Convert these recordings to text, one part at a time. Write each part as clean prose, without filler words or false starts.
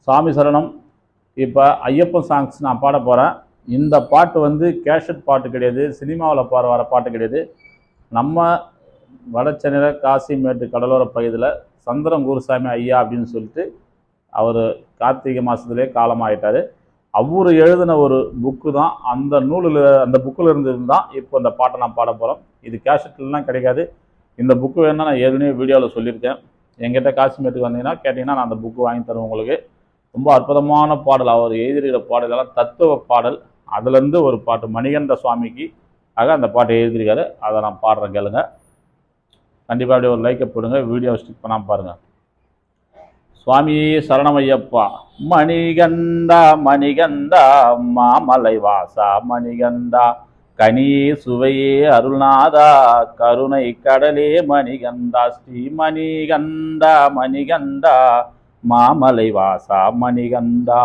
சாமி சரணம். இப்போ ஐயப்பன் சாங்ஸ் நான் பாட போகிறேன். இந்த பாட்டு வந்து கேஷட் பாட்டு கிடையாது, சினிமாவில் வர பாட்டு கிடையாது. நம்ம வடசென்னையில் காசிமேட்டு கடலோர பகுதியில் சந்திரம் குருசாமி ஐயா அப்படின்னு சொல்லிட்டு அவர் கார்த்திகை மாதத்துலேயே காலமாகிட்டார். அவர் எழுதின ஒரு புக்கு தான், அந்த புக்கில் இருந்து தான் இப்போ இந்த பாட்டை நான் பாட போகிறோம். இது கேஷட்லாம் கிடைக்காது. இந்த புக்கு வேணுன்னா நான் ஏற்கனவே வீடியோவில் சொல்லியிருக்கேன். எங்கிட்ட காசிமேட்டுக்கு வந்தீங்கன்னா கேட்டிங்கன்னா நான் அந்த புக்கு வாங்கி தருவேன் உங்களுக்கு. ரொம்ப அற்புதமான பாடல், அவர் எழுதியிருக்கிற பாடலெல்லாம் தத்துவ பாடல். அதுலேருந்து ஒரு பாட்டு மணிகண்ட சுவாமிக்கு அந்த பாட்டை எழுதியிருக்காரு. அதை நான் பாடுறேன், கேளுங்க. கண்டிப்பாக அப்படியே ஒரு லைக்கை போடுங்க, வீடியோ ஸ்டிக் பண்ணாமல் பாருங்கள். சுவாமி சரணமையப்பா. மணிகண்டா மணிகண்டா மாமலை வாசா மணிகண்டா, கனி சுவையே அருள்நாதா கருணை கடலே மணிகண்டா, ஸ்ரீ மணிகண்டா மணிகண்டா மாமலை வாசா மணிகண்டா.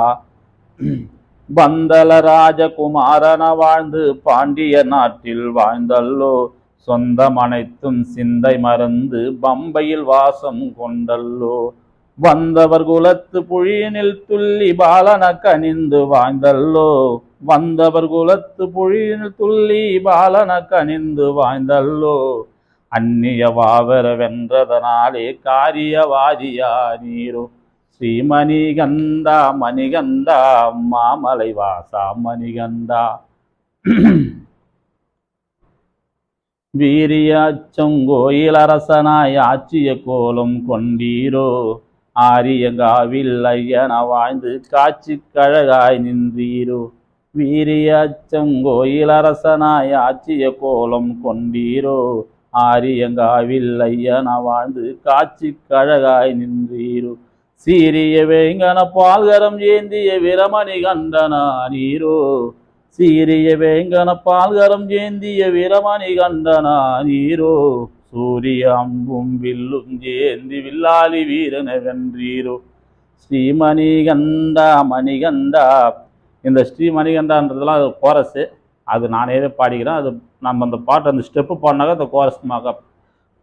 பந்தல ராஜகுமாரன வாழ்ந்து பாண்டிய நாட்டில் வாழ்ந்தல்லோ, சொந்தம் அனைத்தும் சிந்தை மறந்து பம்பையில் வாசம் கொண்டல்லோ, வந்தவர் குலத்து புழியினில் துள்ளி பாலன கனிந்து வாழ்ந்தல்லோ, வந்தவர் குலத்து புழியினில் துள்ளி பாலன கனிந்து வாழ்ந்தல்லோ, அந்நிய வாவர வென்றதனாலே காரியவாதியா நீரோ, ஸ்ரீ மணிகண்டா மணிகண்டா மாமலை வாசா மணிகண்டா. வீரியாச்சங்கோயில் அரசனாய் ஆட்சிய கோலம் கொண்டீரோ, ஆரியங்காவில் ஐயன வாழ்ந்து காட்சி கழகாய் நின்றீரோ, வீரியாச்சங்கோயில் அரசனாய் ஆட்சிய கோலம் கொண்டீரோ, ஆரியங்காவில் ஐயன வாழ்ந்து காட்சி கழகாய் நின்றீரோ, சீரிய வேங்கன பால்கரம் ஏந்திய வீரமணி கண்டனா நீரோ, சீரிய வேங்கன பால்கரம் ஏந்திய வீரமணி கண்டனா நீரோ, சூரிய அம்பும் வில்லும் ஏந்தி வில்லாளி வீரனை வென்றீரோ, ஸ்ரீ மணிகண்டா மணிகண்டா. இந்த ஸ்ரீ மணிகண்டான்றதுலாம் அது கோரஸு, அது நானே பாடிக்கிறேன். அது நம்ம அந்த பாட்டு அந்த ஸ்டெப்பு பாடினாக்க அந்த கோரஸ்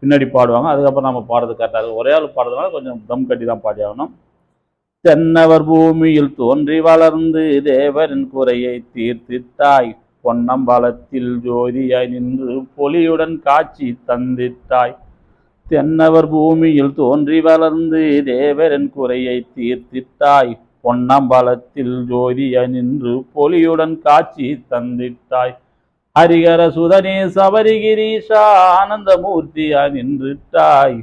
பின்னாடி பாடுவாங்க. அதுக்கப்புறம் நம்ம பாடுறது கரெக்டாக ஒரே ஆள் பாடுறதுனால கொஞ்சம் தம் கட்டி தான் பாடி ஆகணும். தென்னவர் பூமியில் தோன்றி வளர்ந்து தேவரின் குறையை தீர்த்திட்டாய், பொன்னம்பலத்தில் ஜோதியாய் நின்று பொலியுடன் காட்சி தந்திட்டாய், தென்னவர் பூமியில் தோன்றி வளர்ந்து தேவரின் குறையை தீர்த்திட்டாய், பொன்னம்பலத்தில் ஜோதியாய் நின்று பொலியுடன் காட்சி தந்திட்டாய், ஹரிகர சுதனே சபரிகிரீஷா ஆனந்தமூர்த்தியாய் நின்றுட்டாய்,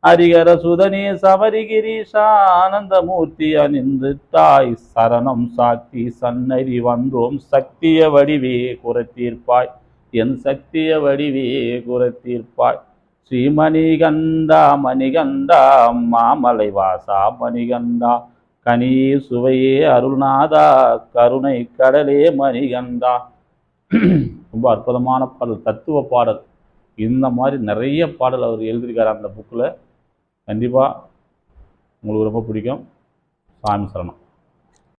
ஹரிகர சுதனே சபரிகிரீஷா ஆனந்தமூர்த்தியா நின்றுட்டாய், சரணம் சாத்தி சன்னதி வந்தோம் சக்திய வடிவே குறத்தீர்ப்பாய், என் சக்திய வடிவே குறத்தீர்ப்பாய், ஸ்ரீ மணிகண்டா மணிகண்டா மாமலை வாசா மணிகண்டா, கனி சுவையே அருள்நாதா கருணை கடலே மணிகண்டா. ரொம்ப அற்புதமான பாடல், தத்துவ பாடல். இந்த மாதிரி நிறைய பாடல் அவர் எழுதியிருக்காரு அந்த புக்கில். கண்டிப்பாக உங்களுக்கு ரொம்ப பிடிக்கும். சாமி சரணம்.